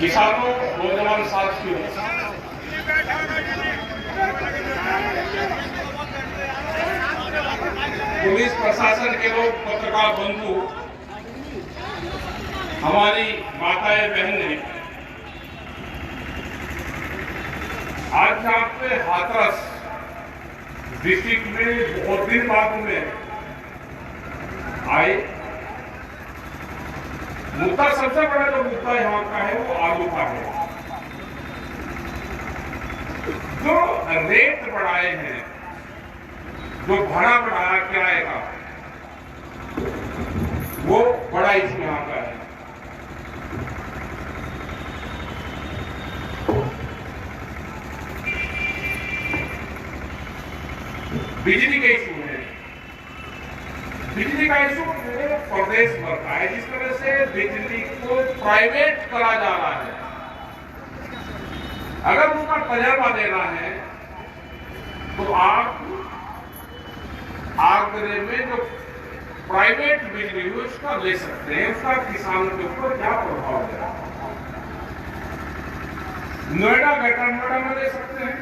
किसानों, नौजवान साथियों, पुलिस प्रशासन के लोग, पत्रकार बंधु, हमारी माताएं बहनें, आज यहाँ पे हाथरस डिस्ट्रिक्ट में बहुत दिन बाद में आए। मुद्दा, सबसे बड़ा जो मुद्दा यहाँ का है वो आलू का है। जो रेट बढ़ाए हैं, जो भाड़ा बढ़ाया किराए का, वो बड़ा इशू यहाँ का है। बिजली का इशू है। बिजली का इशू पूरे प्रदेश भर का है। जिस तरह से बिजली को प्राइवेट करा जा रहा है, अगर उसका तजर्बा देना है तो आप आगरे में जो प्राइवेट बिजली है उसका ले सकते हैं। उसका किसानों के ऊपर क्या प्रभाव है? नोएडा, ग्रेटर नोएडा में ले सकते हैं।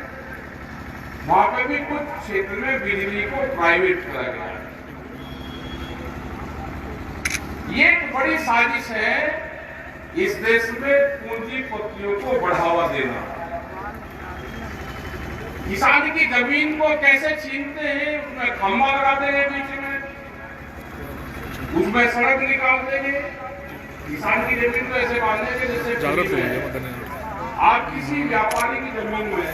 वहां पे भी कुछ क्षेत्र में बिजली को प्राइवेट करा गया है। ये एक बड़ी साजिश है इस देश में पूंजीपतियों को बढ़ावा देना। किसान की जमीन को कैसे छीनते हैं, उसमें खंभा लगा देंगे बीच में, उसमें सड़क निकाल देंगे। किसान की जमीन को ऐसे बांधेंगे जैसे आप किसी व्यापारी की जमीन में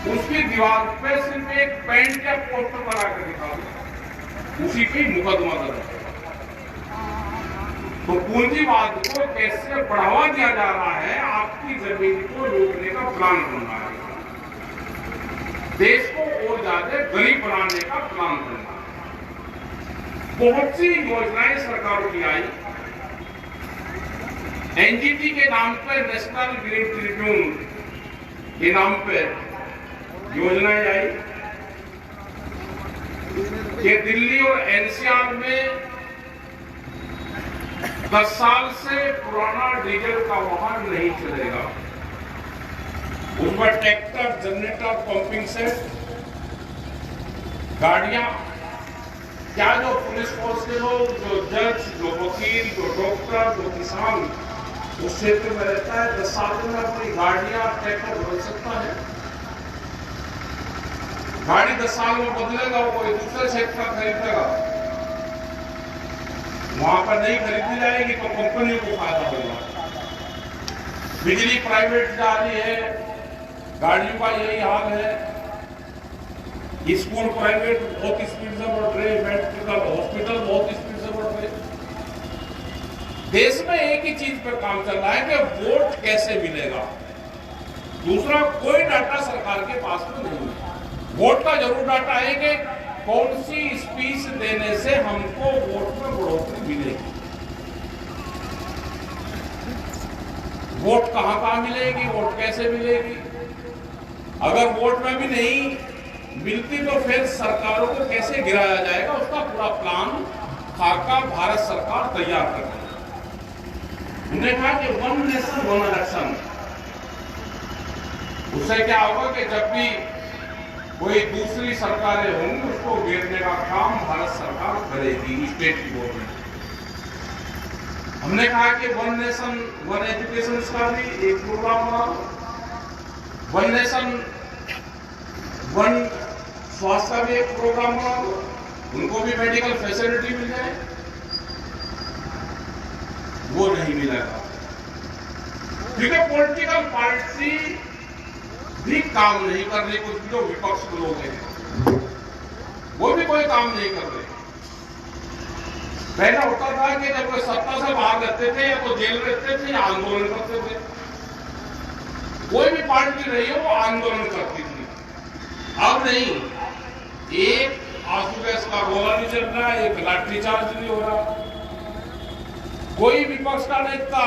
उसकी दीवार पे सिर्फ एक पेंट या पोस्टर बना कर दिखाओ, उसी पे मुकदमा दर्ज। तो पूंजीवाद को कैसे बढ़ावा दिया जा रहा है, आपकी जमीन को रोकने का प्लान बन रहा है। देश को और ज्यादा गरीब बनाने का प्लान बन रहा है। बहुत सी योजनाएं सरकारों की आई। एनजीटी के नाम पर, नेशनल ग्रीन ट्रिब्यून के नाम पर योजनाएं आई कि दिल्ली और एनसीआर में 10 साल से पुराना डीजल का वाहन नहीं चलेगा। उसमें ट्रैक्टर, जनरेटर, पंपिंग सेट, गाड़ियां, क्या जो पुलिस फोर्स के लोग, जो जज, जो वकील, जो डॉक्टर, जो किसान उस क्षेत्र में रहता है, 10 साल में अपनी गाड़ियां, ट्रैक्टर बदल सकता है। गाड़ी 10 साल में बदलेगा, वो कोई दूसरे क्षेत्र का खरीदेगा, वहां पर नहीं खरीदी जाएगी तो कंपनी को फायदा होगा। बिजली प्राइवेट जा रही है, गाड़ियों का यही हाल है। स्कूल प्राइवेट बहुत स्पीड से बढ़ रहे, मेडिकल हॉस्पिटल बहुत स्पीड से बढ़ रहे। देश में एक ही चीज पर काम चल रहा है कि वोट कैसे मिलेगा। दूसरा कोई डाटा सरकार के पास में नहीं है। वोट का जरूर डाटा है कि कौन सी स्पीच देने से हमको वोट में बढ़ोतरी मिलेगी। वोट कहां मिलेगी, वोट कैसे मिलेगी। अगर वोट में भी नहीं मिलती तो फिर सरकारों को कैसे गिराया जाएगा, उसका पूरा प्लान खाका भारत सरकार तैयार कर रही है। उन्होंने कहा कि 1 नेशन 1 इलेक्शन। उससे क्या होगा कि जब भी कोई दूसरी सरकारें होंगी उसको घेरने का काम भारत सरकार करेगी, स्टेट की गवर्नमेंट। हमने कहा कि 1 नेशन 1 एजुकेशन का भी एक प्रोग्राम बना, 1 नेशन 1 स्वास्थ्य का भी एक प्रोग्राम बना दो, उनको भी मेडिकल फैसिलिटी मिल जाए। वो नहीं मिलेगा क्योंकि पॉलिटिकल पार्टी भी काम नहीं कर रही। कुछ जो विपक्ष के लोग हैं वो भी कोई काम नहीं कर रहे। पहले होता था कि जब कोई सत्ता से बाहर रहते थे या तो जेल रहते थे या आंदोलन करते थे। कोई भी पार्टी रही हो वो आंदोलन करती थी। अब नहीं, एक आंसू गैस का गोला नहीं चल रहा, एक लाठी चार्ज नहीं हो रहा। कोई विपक्ष का नेता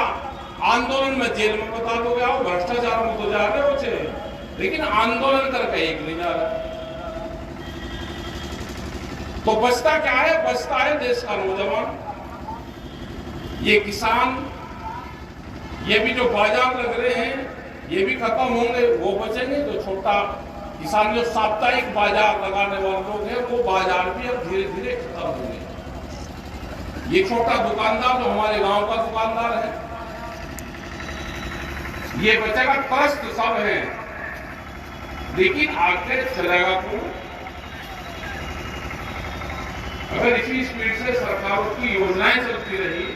आंदोलन में जेल में बता दोगे आओ, भ्रष्टाचार में तो जा रहे हो चे, लेकिन आंदोलन करके एक नहीं जा रहा। तो बचता क्या है? बचता है देश का नौजवान, ये किसान, ये भी जो बाजार लग रहे हैं ये भी खत्म होंगे, वो बचेंगे। तो छोटा किसान जो साप्ताहिक बाजार लगाने वाले लोग हैं वो बाजार भी अब धीरे धीरे खत्म होंगे। ये छोटा दुकानदार जो हमारे गांव का दुकानदार है ये बचेगा, त्रस्त सब है, लेकिन आगे चलेगा कौन? अगर इसी स्पीड से सरकारों की योजनाएं चलती रही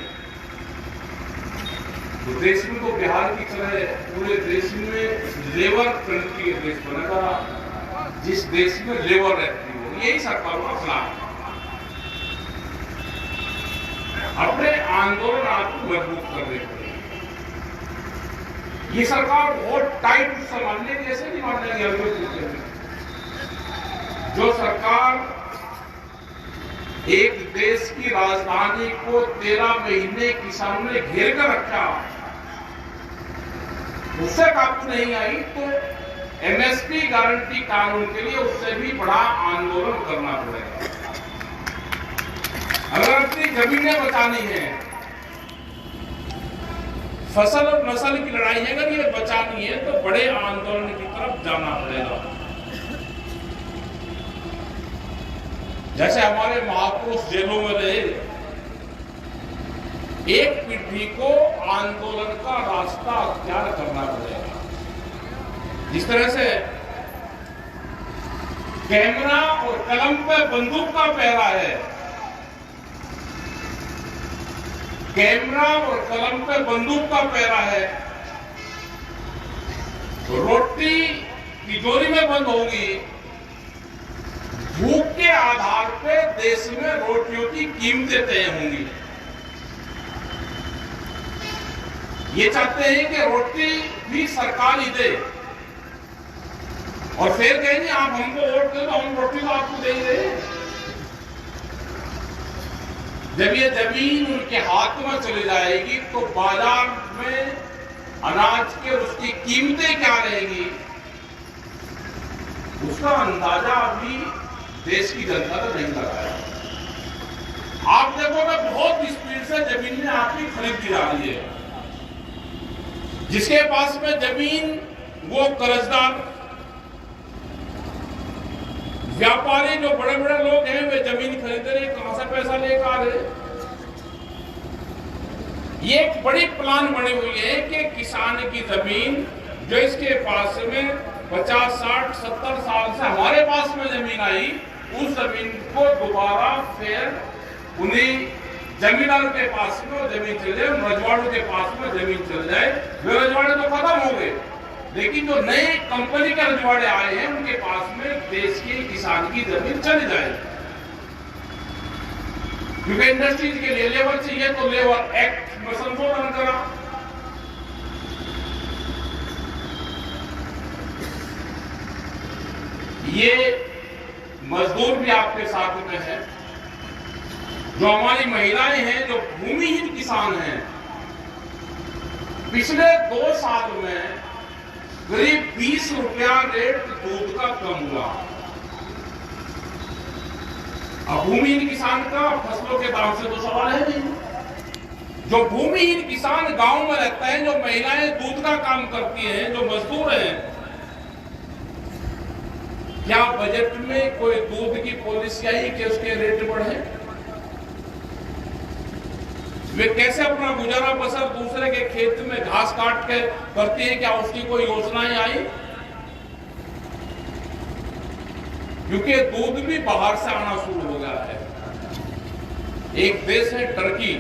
तो देश में तो बिहार की तरह पूरे देश में लेबर कंट्री देश बनेगा, जिस देश में लेबर रहती हो। यही सरकारों का प्लान है। अपने आंदोलन आपको मजबूत करने पड़ेगा। ये सरकार बहुत टाइट संभालने की ऐसे नहीं मान लेगी। जो सरकार एक देश की राजधानी को 13 महीने किसानों ने घेर कर रखा, उससे काबू नहीं आई तो एमएसपी गारंटी कानून के लिए उससे भी बड़ा आंदोलन करना पड़ेगा। अगर अपनी जमीनें बचानी है, फसल और नस्ल की लड़ाई है, अगर ये बचानी है तो बड़े आंदोलन की तरफ जाना पड़ेगा। जैसे हमारे महापुरुष जेलों में रहे, एक पीढ़ी को आंदोलन का रास्ता अख्तियार करना पड़ेगा। जिस तरह से कैमरा और कलम पे बंदूक का पहरा है, कैमरा और कलम पे बंदूक का पहरा है, तो रोटी तिजोरी में बंद होगी। भूख के आधार पे देश में रोटियों की कीमतें तय होंगी। ये चाहते हैं कि रोटी भी सरकार ही दे और फिर कहेंगे आप हमको वोट दे तो हम रोटी तो आपको दे ही दे। जब ये जमीन उनके हाथ में चली जाएगी तो बाजार में अनाज के उसकी कीमतें क्या रहेंगी, उसका अंदाजा अभी देश की जनता ने नहीं लगाया। आप देखोगे बहुत स्पीड से जमीनें आपकी खरीदी जा रही है। जिसके पास में जमीन वो कर्जदार, व्यापारी जो बड़े बड़े लोग हैं वे जमीन खरीद रहे, कहां से पैसा लेकर आ रहे। ये एक बड़ी प्लान बनी हुई है कि किसान की जमीन जो इसके पास में 50, 60, 70 साल से हमारे पास में जमीन आई, उस जमीन को दोबारा फिर उन्हीं जमींदारों के पास में जमीन चल जाए, रजवाड़ों के पास में जमीन चल जाए। वे रजवाड़े तो खत्म हो गए, लेकिन जो नए कंपनी के रजवाड़े आए हैं उनके पास में देश के किसान की जमीन चली जाए। क्योंकि इंडस्ट्रीज के लिए लेबर चाहिए तो लेबर एक्ट में संशोधन करा। ये मजदूर भी आपके साथ में है। जो हमारी महिलाएं हैं, जो भूमिहीन किसान हैं, पिछले 2 साल में करीब 20 रुपया रेट दूध का कम हुआ। अब भूमिहीन किसान का फसलों के दाम से तो सवाल है नहीं। जो भूमिहीन किसान गांव में रहता है, जो महिलाएं दूध का काम करती हैं, जो मजदूर हैं, क्या बजट में कोई दूध की पॉलिसी आई कि उसके रेट बढ़े? वे कैसे अपना गुजारा बसर दूसरे के खेत में घास काट के करती है? क्या उसकी कोई योजनाएं आई? क्योंकि दूध भी बाहर से आना शुरू हो गया है। एक देश है टर्की,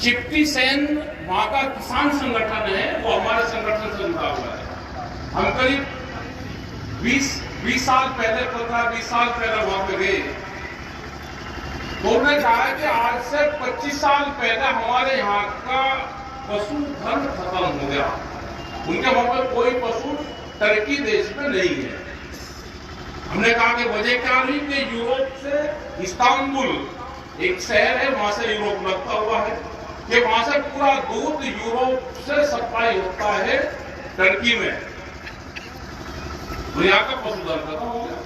चिप्टी सेन वहां का किसान संगठन है, वो हमारे संगठन से जुड़ा हुआ है। हम करीब 20 साल पहले, 15-20 साल पहले वहां पे गए तो उन्होंने कहा कि आज से 25 साल पहले हमारे यहाँ का पशुधन खत्म हो गया। उनके वहां पर कोई पशु टर्की देश में नहीं है। हमने कहा कि वजह क्या रही कि यूरोप से इस्तांबुल एक शहर है, वहां से यूरोप लगता हुआ है, कि वहां से पूरा दूध यूरोप से सप्लाई होता है टर्की में, तो यहाँ का पशुधन खत्म हो गया।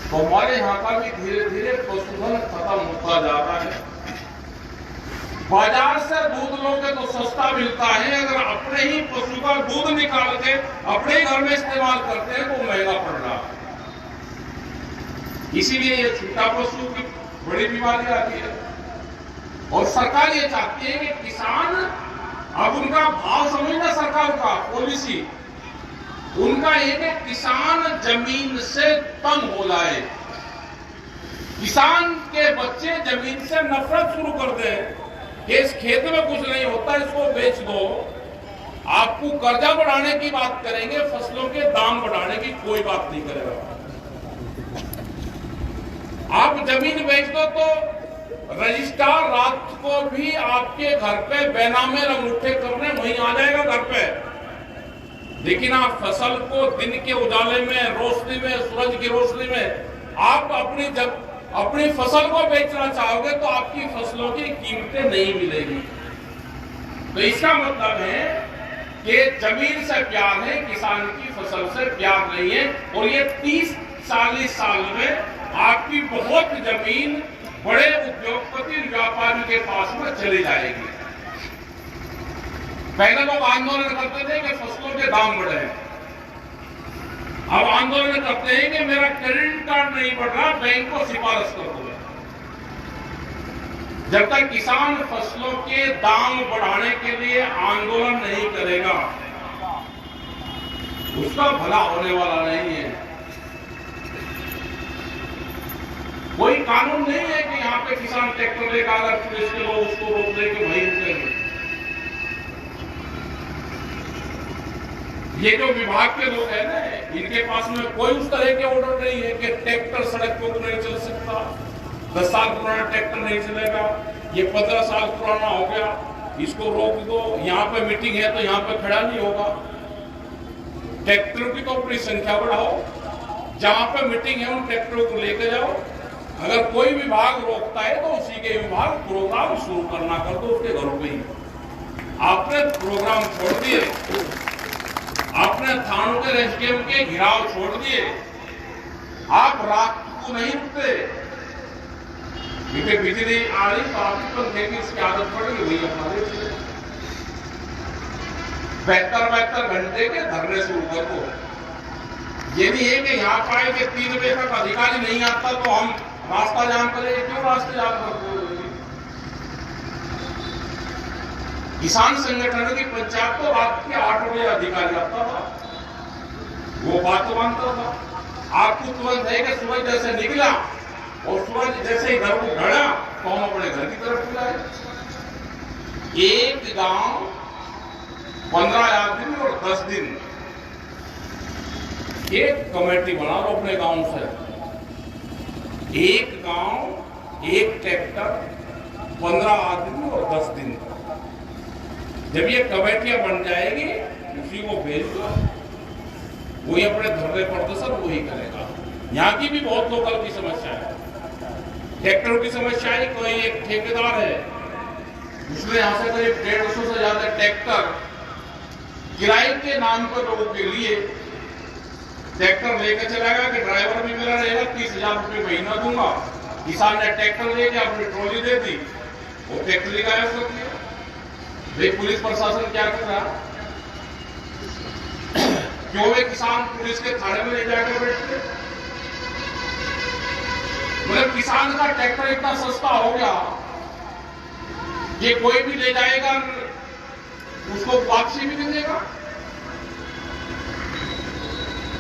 तो हमारे यहाँ का भी धीरे धीरे पशुधन खत्म होता जा रहा है। बाजार से दूध लोगे तो सस्ता मिलता है, अगर अपने ही पशु का दूध निकाल के अपने ही घर में इस्तेमाल करते हैं तो महंगा पड़ रहा है। इसीलिए ये छोटा पशु की बड़ी बीमारी आती है। और सरकार ये चाहती है कि किसान, अब उनका भाव समझना सरकार का पॉलिसी, उनका ये कि किसान जमीन से तंग हो जाए, किसान के बच्चे जमीन से नफरत शुरू कर दें कि इस खेत में कुछ नहीं होता, इसको बेच दो। आपको कर्जा बढ़ाने की बात करेंगे, फसलों के दाम बढ़ाने की कोई बात नहीं करेगा। आप जमीन बेच दो तो रजिस्ट्रार रात को भी आपके घर पे बेनामे अंगूठे करने वहीं आ जाएगा घर पे। लेकिन आप फसल को दिन के उजाले में, रोशनी में, सूरज की रोशनी में आप अपनी फसल को बेचना चाहोगे तो आपकी फसलों की कीमतें नहीं मिलेगी। तो इसका मतलब है कि जमीन से प्यार है, किसान की फसल से प्यार नहीं है। और ये 30-40 साल में आपकी बहुत जमीन बड़े उद्योगपति, व्यापारी के पास में चली जाएगी। पहले लोग आंदोलन करते थे कि फसलों के दाम बढ़े, अब आंदोलन करते हैं कि मेरा क्रेडिट कार्ड नहीं बढ़ रहा, बैंक को सिफारिश कर दो। जब तक किसान फसलों के दाम बढ़ाने के लिए आंदोलन नहीं करेगा, उसका भला होने वाला नहीं है। कोई कानून नहीं है कि यहां पे किसान ट्रैक्टर लेकर अगर पुलिस के लोग उसको रोक दे कि भाई रुकेंगे। ये जो विभाग के लोग हैं ना, इनके पास में कोई उस तरह के ऑर्डर नहीं है कि ट्रैक्टर सड़क पर नहीं चल सकता, 10 साल पुराना ट्रैक्टर नहीं चलेगा, ये 15 साल पुराना हो गया, इसको रोक दो, यहाँ पे मीटिंग है तो यहाँ पे खड़ा नहीं होगा। ट्रैक्टरों की तो अपनी संख्या बढ़ाओ, जहां पे मीटिंग है उन ट्रैक्टरों को लेकर जाओ। अगर कोई विभाग रोकता है तो उसी के विभाग प्रोग्राम शुरू करना कर दो उसके घरों पे ही। आपने प्रोग्राम छोड़ दिए, आपने थानों के रेस्टियम के घिराव छोड़ दिए, आप रात को नहीं रुकते क्योंकि बिजली आ रही तो आपकी पंखे की इसकी आदत पड़ गई। वही हमारे 72 घंटे के धरने शुरू कर दो। ये नहीं है कि यहाँ पाए कि 3 बजे तक अधिकारी नहीं आता तो हम रास्ता जाम करेंगे। क्यों रास्ते जाम करते? किसान संगठन की पंचायत तो रात के 8 बजे अधिकारी आता था, वो बात तो मानता था। आपको तुरंत है कि सूरज जैसे निकला और सूरज जैसे ही घर को ढड़ा तो हम अपने घर की तरफ बुलाए। एक गांव 15 दिन और 10 दिन एक कमेटी बना लो अपने गांव से। एक गांव, एक ट्रैक्टर, 15 आदमी और 10 दिन। जब ये कमेटियां बन जाएगी उसी को भेज दो, वही अपने धरने प्रदर्शन वही करेगा। यहाँ की भी बहुत लोकल की समस्या है, ट्रैक्टरों की समस्या है। कोई एक ठेकेदार है, उसने यहाँ से करीब 150 से ज्यादा ट्रैक्टर किराए के नाम पर लोगों के लिए ट्रैक्टर लेकर चलाएगा कि ड्राइवर भी मिला रहेगा, 30,000 रुपये महीना दूंगा। किसान ने ट्रैक्टर लेके अपनी ट्रॉली दे दी, वो ट्रैक्टर गायब कर दिया। भाई पुलिस प्रशासन क्या कर रहा? क्यों वे किसान पुलिस के थाने में ले जाकर बैठते? मतलब किसान का ट्रैक्टर इतना सस्ता हो गया कि कोई भी ले जाएगा उसको वापसी भी नहीं देगा।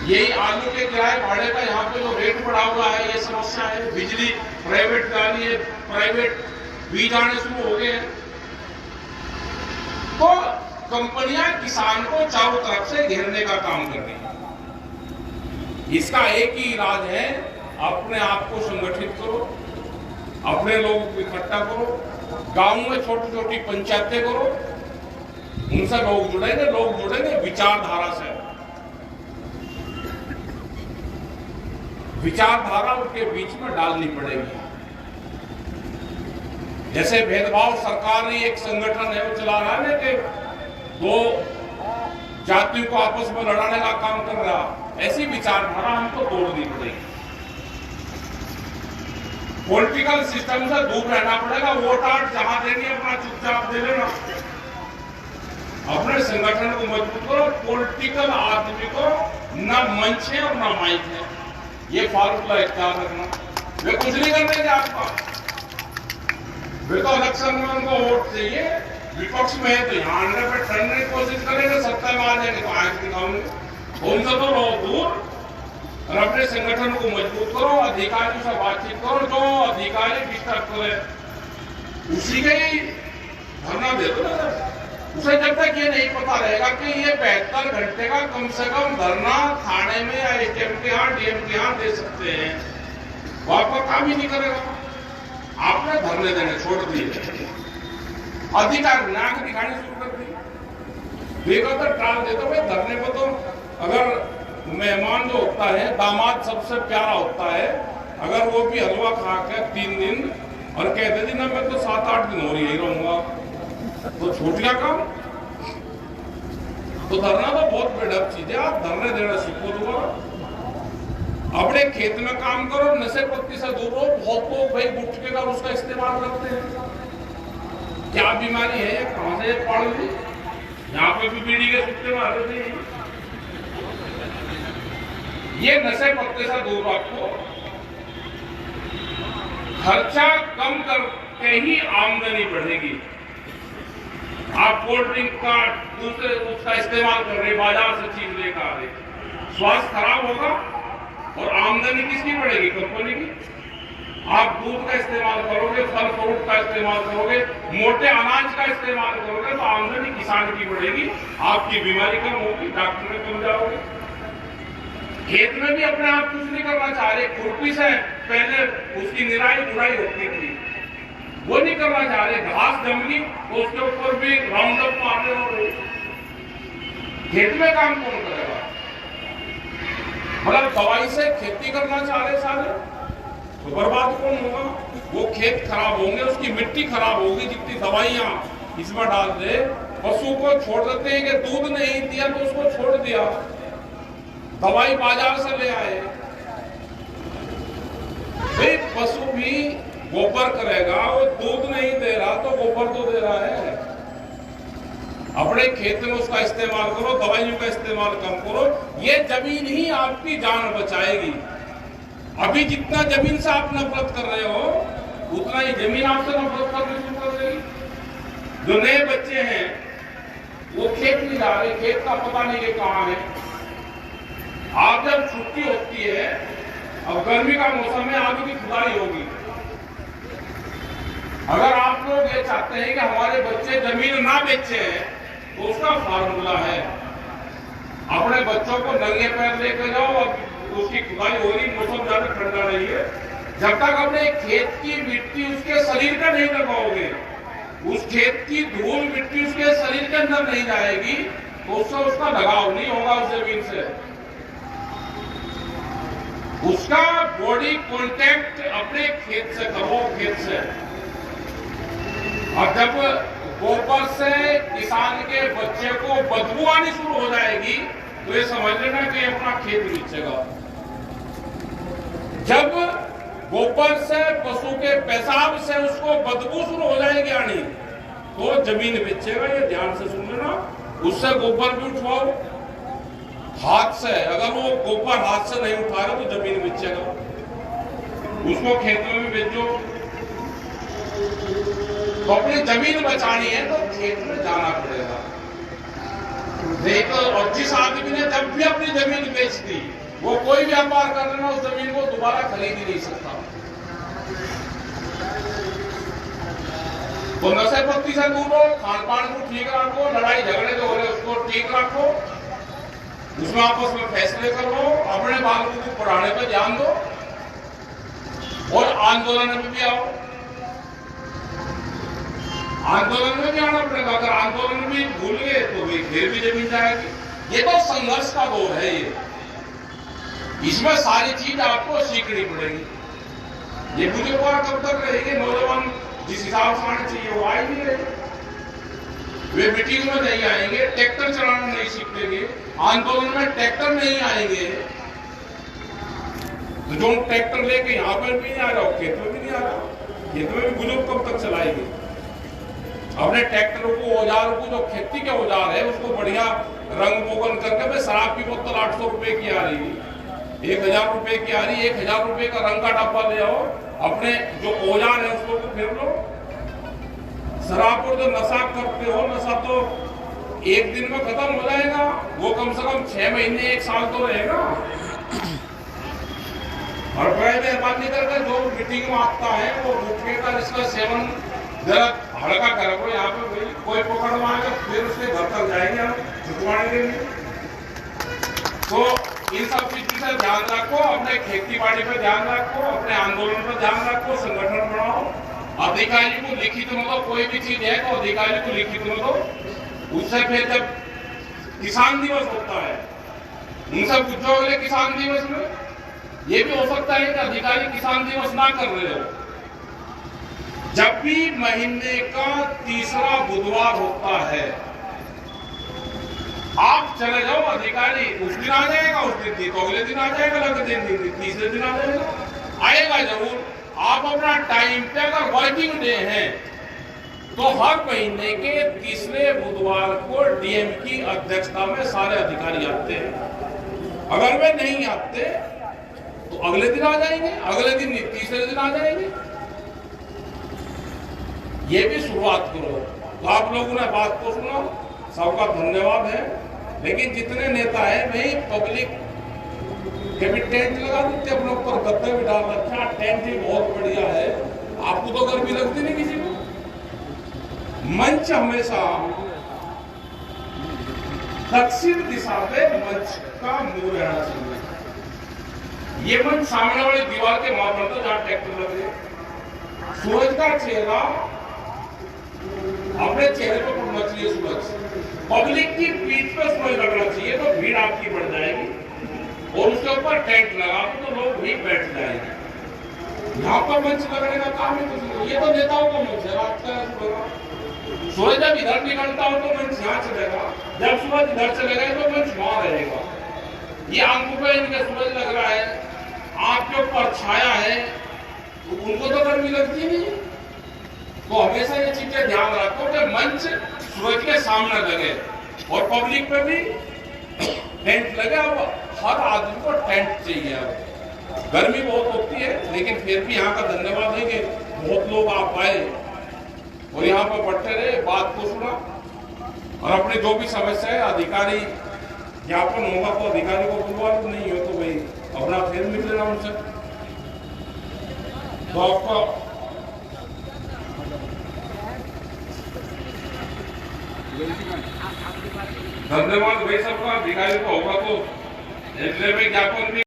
यही आलू के किराए भाड़े का यहाँ पे जो रेट बढ़ा हुआ है, ये समस्या है। बिजली प्राइवेट गाड़ी है, प्राइवेट बीज आने शुरू हो गए हैं। तो कंपनियां किसान को चारों तरफ से घेरने का काम कर रही है। इसका एक ही इलाज है, अपने आप को संगठित करो, अपने लोगों को इकट्ठा करो, गांव में छोटी छोटी पंचायतें करो, उनसे लोग जुड़ेंगे विचारधारा से। विचारधारा उनके बीच में डालनी पड़ेगी। जैसे भेदभाव सरकार ने एक संगठन है वो चला रहा है कि 2 जातियों को आपस में लड़ाने का काम कर रहा, ऐसी विचारधारा हमको तोड़नी पड़ेगी। पॉलिटिकल सिस्टम से दूर रहना पड़ेगा। वोट आट जहां देनी अपना चुपचाप दे लेना, अपने संगठन को मजबूत करो। पॉलिटिकल आदमी को न मंच है और न माइक है, ये फार्मूला इख्तियार रखना। वे कुछ नहीं कर देंगे आपका, वे तो इलेक्शन में उनको वोट चाहिए, विपक्ष में है तो यहाँ अंडर पे ठंडने की कोशिश करेंगे, सत्ता में आ जाएंगे तो आंख दिखाओगे। उनसे तो रहो दूर और अपने संगठन को मजबूत करो, अधिकारियों से बातचीत करो, जो अधिकारी डिस्टर्ब करे उसी के ही धरना दे दो ना। उसे जब तक ये नहीं पता रहेगा कि ये 72 घंटे का कम से कम धरना थाने में या एटीएम के यहाँ डीएम के यहाँ दे सकते हैं, वो आपका काम ही नहीं करेगा। आपने धरने देने छोड़ दिए, अधिकार नाक दिखानी शुरू कर दी, देखो तो टाल देते भाई धरने को। तो अगर मेहमान जो होता है, दामाद सबसे प्यारा होता है, अगर वो भी हलवा खा के 3 दिन और कहते दिन मैं तो 7-8 दिन हो यही रहूंगा, तो छूट गया काम। तो धरना तो बहुत बेडअप चीज है, आप धरने देना सीखो। दोबारा अपने खेत में काम करो, नशे पत्ती से दूर रहो। बहुत लोग भाई गुटखे का उसका इस्तेमाल करते हैं, क्या बीमारी है ये, कहां से पड़ ली, यहाँ पे भी बीड़ी के सुट्टे मारे थे। ये नशे पत्ते से दूर रखो, खर्चा कम करके ही आमदनी बढ़ेगी। आप कोल्ड ड्रिंक का दूसरे उसका इस्तेमाल कर रहे, बाजार से चीज लेकर आ रहे, स्वास्थ्य खराब होगा और आमदनी किसकी बढ़ेगी? कंपनी की। आप दूध का इस्तेमाल करोगे, फल फ्रूट का इस्तेमाल करोगे, मोटे अनाज का इस्तेमाल करोगे तो आमदनी किसान की बढ़ेगी, आपकी बीमारी कम होगी, डॉक्टर में कम जाओगे। खेत में भी अपने आप कुछ नहीं करना चाह रहे, खुरपी से पहले उसकी निराई गुड़ाई होती थी, वो नहीं करना चाह रहे। घास जमगी तो उसके ऊपर भी राउंड अप मारने हो रहे। खेत में काम कौन करेगा? मतलब दवाई से खेती करना चाह रहे सारे, तो बर्बाद कौन होगा? वो खेत खराब होंगे, उसकी मिट्टी खराब होगी, जितनी दवाइयां इसमें डाल दे। पशु को छोड़ देते हैं कि दूध नहीं दिया तो उसको छोड़ दिया, दवाई बाजार से ले आए। भाई पशु भी गोबर करेगा, वो दूध नहीं दे रहा तो गोबर तो दे रहा है। अपने खेत में उसका इस्तेमाल करो, दवाइयों का इस्तेमाल कम करो, ये जमीन ही आपकी जान बचाएगी। अभी जितना जमीन से आप नफरत कर रहे हो, उतना ही जमीन आपसे नफरत करनी शुरू कर देगी। जो नए बच्चे हैं वो खेत नहीं जा रहे, खेत का पता नहीं कि कहां है। आप जब छुट्टी होती है, अब गर्मी का मौसम है, आलू की खुदाई होगी। अगर आप लोग ये चाहते हैं कि हमारे बच्चे जमीन ना बेचे हैं, तो उसका फार्मूला है, अपने बच्चों को नंगे पैर लेकर जाओ और उसकी खुदाई हो रही, मौसम ज्यादा ठंडा नहीं है, जब तक अपने खेत की मिट्टी उसके शरीर का नहीं लगाओगे, उस खेत की धूल मिट्टी उसके शरीर के अंदर नहीं जाएगी, तो उससे उसका लगाव नहीं होगा उस जमीन से। उसका बॉडी कांटेक्ट अपने खेत से करो, खेत से। और जब गोबर से किसान के बच्चे को बदबू आनी शुरू हो जाएगी, तो ये समझ लेना कि अपना खेत बेचेगा। जब गोबर से, पशु के पेशाब से उसको बदबू शुरू हो जाएगी आनी, तो जमीन बेचेगा। ये ध्यान से सुन लेना। उससे गोबर भी उठवाओ हाथ से, अगर वो गोबर हाथ से नहीं उठाएगा तो जमीन बेचेगा, उसको खेत में भी बेचो। तो अपनी जमीन बचानी है तो खेत में जाना पड़ेगा। देखो, और जिस आदमी ने जब भी अपनी जमीन बेच दी, वो कोई व्यापार कर लेना, उस जमीन को दोबारा खरीद ही नहीं सकता। तो नशे पत्ती से दूर हो, खान पान को ठीक रखो, लड़ाई झगड़े जो हो रहे उसको ठीक रखो, उसमें आपस में फैसले करो, अपने बालकों को पढ़ाने पर ध्यान दो और आंदोलन में भी आओ। आंदोलन में भी आना पड़ेगा। अगर आंदोलन भी भूल गए तो फिर भी जमीन जाएगी। ये तो संघर्ष का दौर है, इसमें सारी चीज आपको सीखनी पड़ेगी। ये बुजुर्ग कब तक रहेंगे? नौजवान जिस हिसाब से आने चाहिए वो आए नहीं रहे, वे मीटिंग में नहीं आएंगे, ट्रैक्टर चलाना नहीं सीखेंगे, आंदोलन में ट्रैक्टर नहीं आएंगे, तो जो ट्रैक्टर लेके यहाँ पर भी नहीं आ रहा, खेत में भी नहीं नहीं आ रहा। खेत में भी बुजुर्ग कब तक चलाएगी? अपने ट्रैक्टरों को, औजारों को, जो खेती के औजार है उसको बढ़िया रंग बोगन करके, भाई शराब की बोतल 800 रुपए की आ रही, 1000 रुपए की आ रही, 1000 रुपए का रंग का डब्बा ले आओ, अपने जो औजार है उसको फिर लो। शराब पर जो नशा करते हो, नशा तो एक दिन में खत्म हो जाएगा, वो कम से कम 6 महीने 1 साल तो रहेगा। और बड़े मेहरबानी करके जो मीटिंग में आता है वो गुटखे का इसका सेवन जरा हल्का करो। यहाँ पे भाई कोई पकड़वाएगा फिर उसके घर तक जाएंगे हम छुटवाने के लिए। तो इन सब चीजों से ध्यान रखो, अपने खेती बाड़ी पे ध्यान रखो, अपने आंदोलन पर ध्यान रखो, संगठन बढ़ाओ। अधिकारी को लिखित में दो, कोई भी चीज है तो अधिकारी को लिखित में दो। उससे फिर जब किसान दिवस होता है उनसे पूछो अगले किसान दिवस में। ये भी हो सकता है कि अधिकारी किसान दिवस ना कर रहे हो। जब भी महीने का तीसरा बुधवार होता है आप चले जाओ, अधिकारी उस दिन आ जाएगा, उस दिन तो अगले दिन आ जाएगा, अगले दिन तीसरे दिन आ जाएगा, आएगा जरूर। आप अपना टाइम पे अगर वर्किंग डे है तो हर महीने के तीसरे बुधवार को डीएम की अध्यक्षता में सारे अधिकारी आते हैं। अगर वे नहीं आते तो अगले दिन आ जाएंगे, अगले दिन तीसरे दिन आ जाएंगे। ये भी शुरुआत करो। तो आप लोगों ने बात को सुना, सबका धन्यवाद है। लेकिन जितने नेता है भाई पब्लिक के भी टेंट लगा देते, अपने ऊपर गद्दे भी डाल रखा, टेंट भी बहुत बढ़िया है। आपको तो गर्मी लगती नहीं किसी को। मंच हमेशा दक्षिण दिशा पे मंच का मुंह रहना चाहिए। ये मंच सामने वाली दीवार के माध्यम से जहां ट्रैक्टर लग रहे, सूरज का चेहरा अपने चेहरे पर पड़ना चाहिए। सूरज पब्लिक की पीठ पर सूरज लगना चाहिए तो भीड़ आपकी बढ़ जाएगी और उसके ऊपर टेंट लगा तो लोग भी बैठ जाएंगे। यहाँ पर मंच लगने का काम है कुछ। ये तो नेताओं का मंच है, रात का सूरज जब इधर निकलता हो तो मंच यहाँ चलेगा, जब सूरज इधर चलेगा तो मंच वहां रहेगा। ये आंखों पे इनके सूरज लग रहा है, आंख के ऊपर छाया है, तो उनको तो गर्मी लगती नहीं। तो हमेशा ये चीजें ध्यान रखो कि मंच सूरज के सामने लगे और पब्लिक पे भी टेंट लगे। अब हर आदमी को टेंट चाहिए। अब गर्मी बहुत होती है लेकिन फिर भी यहाँ का धन्यवाद है कि बहुत लोग आप आए और यहाँ पर बैठे रहे, बात को सुना और अपनी जो भी समस्या है अधिकारी ज्ञापन होगा तो अधिकारी को बुलवा, नहीं हो तो भाई अपना फिर मिल लेना उनसे। तो आपका धन्यवाद भाई। सबका अधिकारी को होगा तो ज्ञापन भी